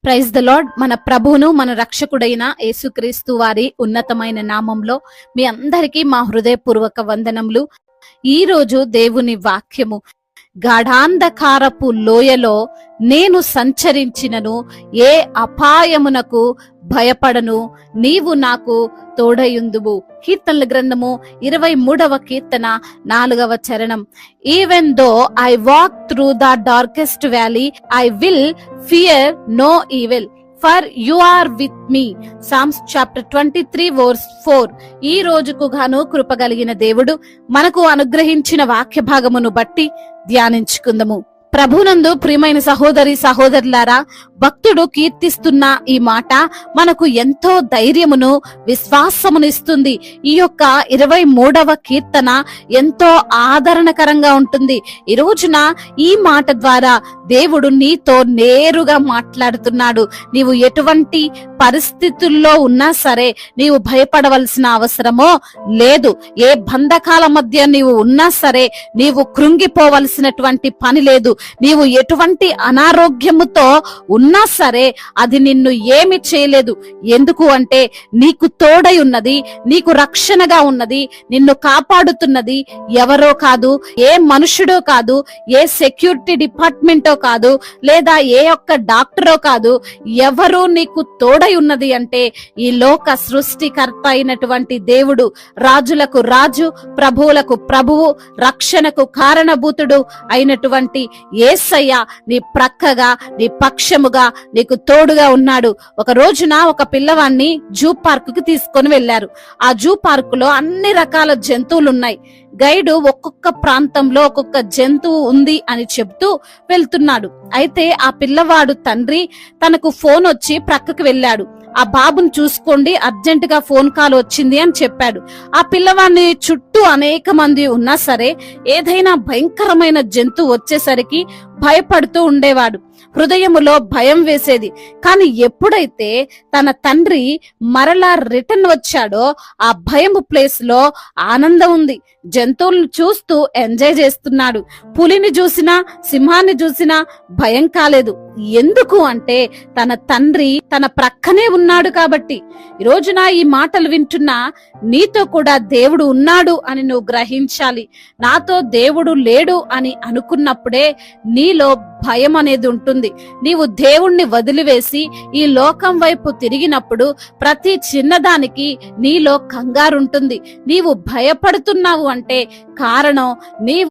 Praise the lord. మన ప్రభువును మన రక్షకుడైన యేసుక్రీస్తు వారి ఉన్నతమైన నామంలో మీ అందరికీ మా హృదయపూర్వక వందనములు. ఈ రోజు దేవుని వాక్యము, గాఢాంధకారపు లోయలో నేను సంచరించినను ఏ అపాయమునకు భయపడను, నీవు నాకు తోడయుందువు. కీర్తనల గ్రంథము 23వ కీర్తన 4వ చరణం. Even though I walk through the darkest valley, I will fear no evil, for you are with me. Psalms chapter 23 verse 4. ఈ రోజుకు గాను కృపగలిగిన దేవుడు మనకు అనుగ్రహించిన వాక్య భాగమును బట్టి ధ్యానించుకుందాము. ప్రభునందు ప్రియమైన సహోదరి సహోదరులారా, భక్తుడు కీర్తిస్తున్న ఈ మాట మనకు ఎంతో ధైర్యమును విశ్వాసమునిస్తుంది. ఈ యొక్క 23వ కీర్తన ఎంతో ఆదరణకరంగా ఉంటుంది. ఈ రోజున ఈ మాట ద్వారా దేవుడు నీతో నేరుగా మాట్లాడుతున్నాడు. నీవు ఎటువంటి పరిస్థితుల్లో ఉన్నా సరే నీవు భయపడవలసిన అవసరమో లేదు. ఏ బంధకాల మధ్య నీవు ఉన్నా సరే నీవు కృంగిపోవలసినటువంటి పని లేదు. నీవు ఎటువంటి అనారోగ్యముతో ఉన్నా సరే అది నిన్ను ఏమి చేయలేదు. ఎందుకు అంటే నీకు తోడై ఉన్నది, నీకు రక్షణగా ఉన్నది, నిన్ను కాపాడుతున్నది ఎవరో కాదు, ఏ మనుషుడో కాదు, ఏ సెక్యూరిటీ డిపార్ట్మెంటో కాదు, లేదా ఏ ఒక్క డాక్టరో కాదు. ఎవరు నీకు తోడై ఉన్నది అంటే ఈ లోక సృష్టికర్త అయినటువంటి దేవుడు, రాజులకు రాజు, ప్రభువులకు ప్రభువు, రక్షణకు కారణభూతుడు అయినటువంటి యేసయ్య నీ ప్రక్కగా, నీ పక్షముగా, నీకు తోడుగా ఉన్నాడు. ఒక రోజున ఒక పిల్లవాడిని జూ పార్క్ కి తీసుకొని వెళ్లారు. ఆ జూ పార్క్ లో అన్ని రకాల జంతువులు ఉన్నాయి. గైడు ఒక్కొక్క ప్రాంతంలో ఒక్కొక్క జంతువు ఉంది అని చెప్తూ వెళ్తున్నాడు. అయితే ఆ పిల్లవాడు తండ్రి తనకు ఫోన్ వచ్చి ప్రక్కకు వెళ్ళాడు. ఆ బాబుని చూసుకోండి, అర్జెంట్ గా ఫోన్ కాల్ వచ్చింది అని చెప్పాడు. ఆ పిల్లవాడిని చుట్టూ అనేక మంది ఉన్నా సరే ఏదైనా భయంకరమైన జంతువు వచ్చేసరికి భయపడుతూ ఉండేవాడు. హృదయములో భయం వేసేది. కానీ ఎప్పుడైతే తన తండ్రి మరలా రిటర్న్ వచ్చాడో ఆ భయము ప్లేస్ లో ఆనందం ఉంది. జంతువులను చూస్తూ ఎంజాయ్ చేస్తున్నాడు. పులిని చూసినా, సింహాన్ని చూసినా భయం కాలేదు. ఎందుకు అంటే తన తండ్రి తన ప్రక్కనే ఉన్నాడు కాబట్టి. ఈ రోజున ఈ మాటలు వింటున్నా నీతో కూడా దేవుడు ఉన్నాడు అని నువ్వు గ్రహించాలి. నాతో దేవుడు లేడు అని అనుకున్నప్పుడే నీలో భయం అనేది ఉంటుంది. నీవు దేవుణ్ణి వదిలివేసి ఈ లోకం వైపు తిరిగినప్పుడు ప్రతి చిన్నదానికి నీలో కంగారుంటుంది. నీవు భయపడుతున్నావు అంటే కారణం నీవు